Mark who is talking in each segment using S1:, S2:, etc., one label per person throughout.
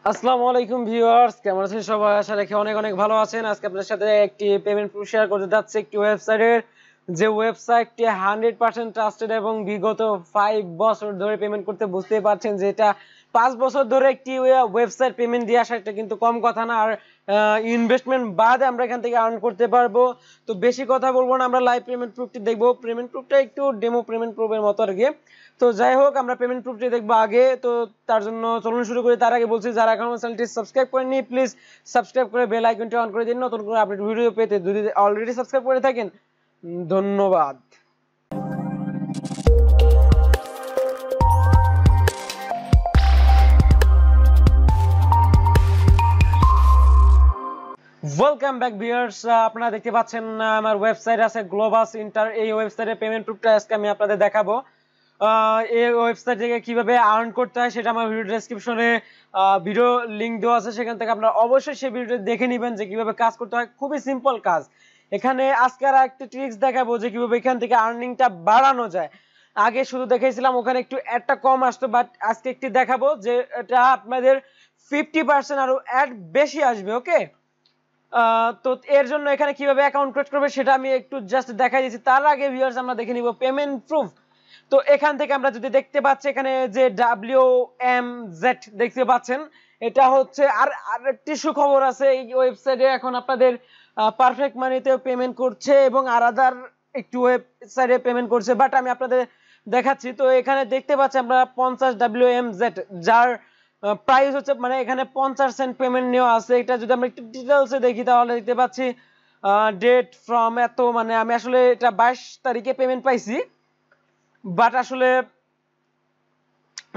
S1: আসসালামু আলাইকুম ভিউয়ার্স, কেমন আছেন সবাই? আশা রাখি অনেক অনেক ভালো আছেন। আজকে আপনাদের সাথে একটি পেমেন্ট প্রুফ শেয়ার করতে যাচ্ছি একটি ওয়েবসাইটের, যে ওয়েবসাইটটি 100% ট্রাস্টেড এবং বিগত 5 বছর ধরে পেমেন্ট করতে, বুঝতেই পারছেন যে এটা 5 বছর ধরে একটি ওয়েবসাইট পেমেন্ট দিয়ে আসা, এটা কিন্তু কম কথা না। আর ইনভেস্টমেন্ট বাদে আমরা এখান থেকে আর্ন করতে পারবো। তো বেশি কথা বলবো না, আমরা লাইভ পেমেন্ট প্রুফটি দেখবো। পেমেন্ট প্রুফটা একটু ডেমো পেমেন্ট প্রুফের মতো আর কি। তো যাই হোক, আমরা পেমেন্ট প্রুফটি দেখবো আগে। তো তার জন্য চলুন শুরু করি। তার আগে বলছি, যারা এখন চ্যানেলটি সাবস্ক্রাইব করেননি প্লিজ সাবস্ক্রাইব করে বেল আইকনটি অন করে দিন নতুন করে আপডেট ভিডিও পেতে। যদি অলরেডি সাবস্ক্রাইব করে থাকেন, ধন্যবাদ। ওয়েলকাম ব্যাক ভিউয়ার্স, আপনারা দেখতে পাচ্ছেন আমার ওয়েবসাইট আছে Globus-Inter। এই ওয়েবসাইটে পেমেন্ট প্রুফটা আজকে আমি আপনাদের দেখাবো। এই ওয়েবসাইট থেকে কিভাবে আর্ন করতে হয় সেটা আমার ভিডিও ডেসক্রিপশনে ভিডিও লিংক দেওয়া আছে, সেখান থেকে আপনারা অবশ্যই সেই ভিডিওটা দেখে নেবেন যে কিভাবে কাজ করতে হয়। খুবই সিম্পল কাজ। এখানে আজকে আর একটা ট্রিক্স দেখাবো যে কিভাবে এখান থেকে আর্নিংটা বাড়ানো যায়। আগে শুধু দেখাইছিলাম, ওখানে একটু অ্যাডটা কম আসতো, বাট আজকে একটি দেখাবো যে এটা আপনাদের 50% আরো অ্যাড বেশি আসবে। ওকে, তো এর জন্য এখানে কিভাবে অ্যাকাউন্ট ক্রিয়েট করবে সেটা আমি একটু জাস্ট দেখাই দিচ্ছি। তার আগে ভিউয়ার্স, আমরা দেখে নিব পেমেন্ট প্রুফ। তো এখান থেকে আমরা যদি দেখতে পাচ্ছি এখানে যে WMZ দেখতে পাচ্ছেন, এটা হচ্ছে। আর আরেকটি সুখবর আছে, এই ওয়েবসাইটে এখন আপনাদের পারফেক্ট মানিতেও পেমেন্ট করছে এবং আদার একটু ওয়েবসাইটে পেমেন্ট করছে, বাট আমি আপনাদের দেখাচ্ছি। তো এখানে দেখতে পাচ্ছি আমরা 50 WMZ, যার প্রাইস হচ্ছে, মানে এখানে 50 সেন্ট পেমেন্ট নেওয়া আছে। এটা যদি আমরা একটু ডিটেলসে দেখি তাহলে দেখতে পাচ্ছি ডেট ফ্রম এত, মানে আমি আসলে এটা 22 তারিখে পেমেন্ট পাইছি, বাট আসলে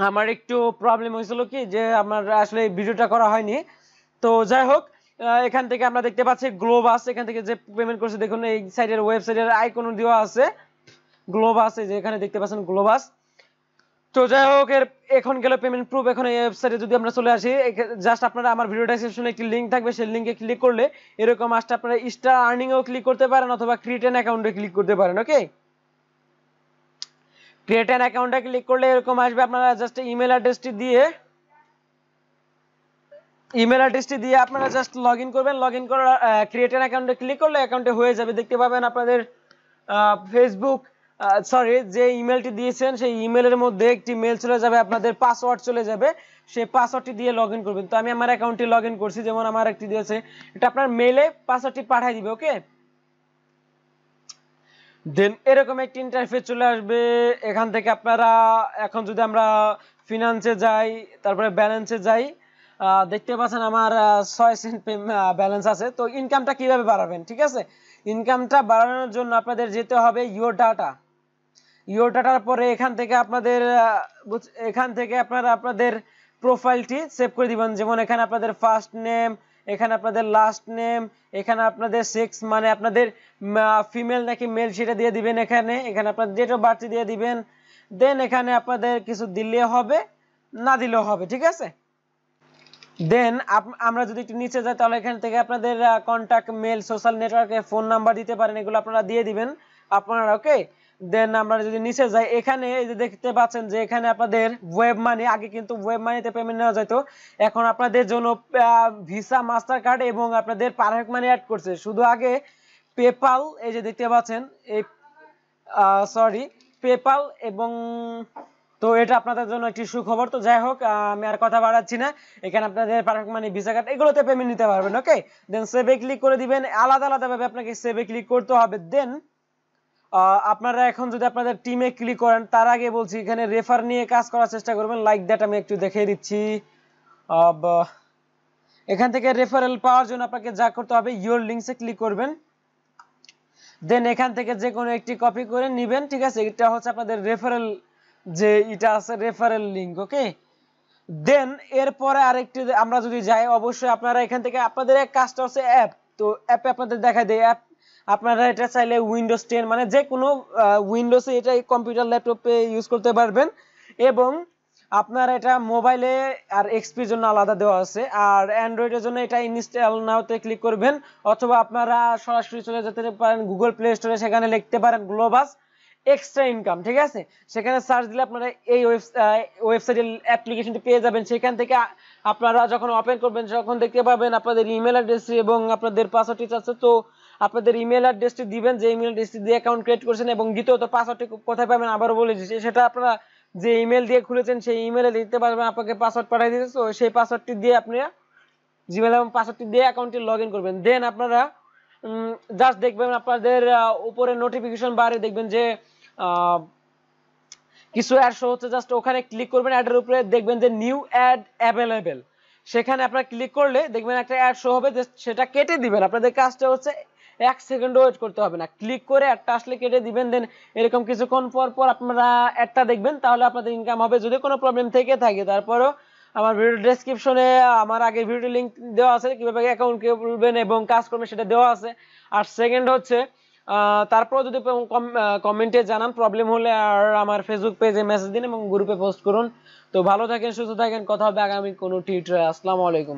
S1: আমার একটু প্রবলেম হয়েছিল কি, যে আমার আসলে ভিডিওটা করা হয়নি। তো যাই হোক, এখান থেকে আমরা দেখতে পাচ্ছি গ্লোবাস, এখান থেকে যে পেমেন্ট করছে দেখুন, এই সাইডের ওয়েবসাইটের আইকন দেওয়া আছে গ্লোবাস, এই যে এখানে দেখতে পাচ্ছেন গ্লোবাস। তো যাই হোক, এখন গেল পেমেন্ট প্রুফ। এখন এই ওয়েবসাইটে যদি আমরা চলে আসি, জাস্ট আপনারা আমার ভিডিও ডেসক্রিপশনে একটি লিংক থাকবে, সেই লিংকে ক্লিক করলে এরকম আসতে আপনারা স্টার আর্নিং এও ক্লিক করতে পারেন অথবা ক্রিয়েট অ্যান অ্যাকাউন্টে ক্লিক করতে পারেন। ওকে, ক্রিয়েট অ্যান অ্যাকাউন্টে ক্লিক করলে এরকম আসবে। আপনারা জাস্ট ইমেল অ্যাড্রেসটি দিয়ে আপনারা জাস্ট লগইন করবেন। লগইন করার ক্রিয়েট অ্যান অ্যাকাউন্টে ক্লিক করলে অ্যাকাউন্টে হয়ে যাবে। দেখতে পাবেন আপনাদের ফেসবুক, সরি, যে ইমেলটি দিয়েছেন সেই ইমেলের মধ্যে একটি মেল চলে যাবে, আপনাদের পাসওয়ার্ড চলে যাবে। সেই পাসওয়ার্ডটি দিয়ে লগইন করবেন। তো আমি আমার অ্যাকাউন্টে লগইন করছি, যেমন আমার একটি দিয়েছে, এটা আপনার মেলে পাসওয়ার্ডটি পাঠিয়ে দিবে। ওকে, দেন এরকম একটি ইন্টারফেস চলে আসবে। এখান থেকে আপনারা এখন যদি আমরা ফিনান্সে যাই, তারপরে ব্যালেন্সে যাই, দেখতে পাচ্ছেন আমার 6 সেন্ট ব্যালেন্স আছে। তো ইনকামটা কিভাবে বাড়াবেন, ঠিক আছে? ইনকামটা বাড়ানোর জন্য আপনাদের যেতে হবে ইওর ডাটার পরে এখান থেকে আপনারা আপনাদের প্রোফাইলটি সেভ করে দিবেন। যেমন এখানে আপনাদের ফার্স্ট নেম, এখানে আপনাদের লাস্ট নেম, এখানে আপনাদের সেক্স, মানে আপনাদের ফিমেল নাকি মেল সেটা দিয়ে দিবেন। এখানে আপনাদের ডেট অফ বার্থ দিয়ে দিবেন। দেন এখানে আপনাদের কিছু দিলে হবে, না দিলেও হবে, ঠিক আছে? দেন আমরা যদি একটু নিচে যাই, তাহলে এখান থেকে আপনাদের কন্টাক্ট, মেল, সোশ্যাল নেটওয়ার্কে ফোন নাম্বার দিতে পারেন, এগুলো আপনারা দিয়ে দিবেন আপনারা। ওকে, দেন আমরা যদি নিচে যাই, এখানে এই যে দেখতে পাচ্ছেন যে এখানে আপনাদের ওয়েব মানি, আগে কিন্তু ওয়েব মানিতে পেমেন্ট নেওয়া যেত, এখন আপনাদের জন্য ভিসা, মাস্টার কার্ড এবং আপনাদের পারফেক্ট মানি অ্যাড করছে। শুধু আগে পেপাল, এই যে দেখতে পাচ্ছেন এই পেপাল এবং, তো এটা আপনাদের জন্য একটি সুখবর। তো যাই হোক, আমি আর কথা বাড়াচ্ছি না। এখানে আপনাদের পারফেক্ট মানি, ভিসা কার্ড, এগুলোতে পেমেন্ট নিতে পারবেন। ওকে, দেন সেভে ক্লিক করে দিবেন। আলাদা আলাদা ভাবে আপনাকে সেভে ক্লিক করতে হবে। দেন আপনারা এখন যদি আপনাদের টিমে ক্লিক করেন, তার আগে বলছি এখানে রেফার নিয়ে কাজ করার চেষ্টা করবেন। লাইক দ্যাট আমি একটু দেখিয়ে দিচ্ছি। এখান থেকে রেফারেল পাওয়ার জন্য আপনাকে যা করতে হবে, ইওর লিঙ্কসে ক্লিক করবেন। দেন এখান থেকে যে কোনো একটি কপি করে নেবেন, ঠিক আছে? এটা হচ্ছে আপনাদের রেফারেল, যে এটা আছে রেফারেল লিংক। ওকে, দেন এরপরে আরেকটি আমরা যদি যাই, অবশ্যই আপনারা এখান থেকে আপনাদের এক কাজটা হচ্ছে অ্যাপ। তো অ্যাপে আপনাদের দেখায় দেয় অ্যাপ। আপনারা এটা চাইলে উইন্ডোজ 10, মানে যে কোনো উইন্ডোজে, এটা কম্পিউটার, ল্যাপটপে ইউজ করতে পারবেন, এবং আপনারা এটা মোবাইলে আর এক্সপির জন্য আলাদা দেওয়া আছে, আর অ্যান্ড্রয়েডের জন্য এটা ইনস্টল নাওতে ক্লিক করবেন, অথবা আপনারা সরাসরি চলে যেতে পারেন গুগল প্লে স্টোরে, সেখানে লিখতে পারেন গ্লোবাস এক্সট্রা ইনকাম, ঠিক আছে। সেখানে সার্চ দিলে আপনারা এই ওয়েবসাইটের অ্যাপ্লিকেশনটি পেয়ে যাবেন। সেখান থেকে আপনারা যখন ওপেন করবেন যখন দেখতে পাবেন আপনাদের ইমেল অ্যাড্রেস এবং আপনাদের পাসওয়ার্ডটি চাচ্ছে, তো আপনাদের ইমেল অ্যাড্রেসটি দিবেন যে ইমেল অ্যাড্রেসটি দিয়ে অ্যাকাউন্ট ক্রিয়েট করেছেন, এবং দ্বিতীয়ত পাসওয়ার্ডটি কোথায় পাবেন আবারও বলে দিচ্ছি, সেটা আপনারা যে ইমেল দিয়ে খুলেছেন সেই ইমেলে দিতে পারবেন, আপনাকে পাসওয়ার্ড পাঠিয়ে দিতে, তো সেই পাসওয়ার্ডটি দিয়ে আপনারা জিমেল এবং পাসওয়ার্ডটি দিয়ে অ্যাকাউন্টটি লগ ইন করবেন। দেন আপনারা জাস্ট দেখবেন আপনাদের উপরে নোটিফিকেশন বারে দেখবেন যে কিছু অ্যাড শো হচ্ছে, জাস্ট ওখানে ক্লিক করবেন, অ্যাডের উপরে দেখবেন যে নিউ অ্যাড অ্যাভেলেবেল, সেখানে আপনারা ক্লিক করলে দেখবেন একটা অ্যাড শো হবে, সেটা কেটে দিবেন। আপনাদের কাজটা হচ্ছে 1 সেকেন্ড ওয়েট করতে হবে না, ক্লিক করে অ্যাডটা আসলে কেটে দিবেন। দেন এরকম কিছুক্ষণ পর পর আপনারা অ্যাডটা দেখবেন, তাহলে আপনাদের ইনকাম হবে। যদি কোনো প্রবলেম থেকে থাকে তারপরও আমার ভিডিও ডেসক্রিপশনে আমার আগের ভিডিও লিংক দেওয়া আছে, কিভাবে অ্যাকাউন্ট খুলবেন এবং কাজ করবেন সেটা দেওয়া আছে। আর সেকেন্ড হচ্ছে তারপর যদি কমেন্টে জানান প্রবলেম হলে, আর আমার ফেসবুক পেজে মেসেজ দিন এবং গ্রুপে পোস্ট করুন। তো ভালো থাকেন, সুস্থ থাকেন, কথা হবে আগামী কোনো টিউটোরিয়ালে। আসসালামু আলাইকুম।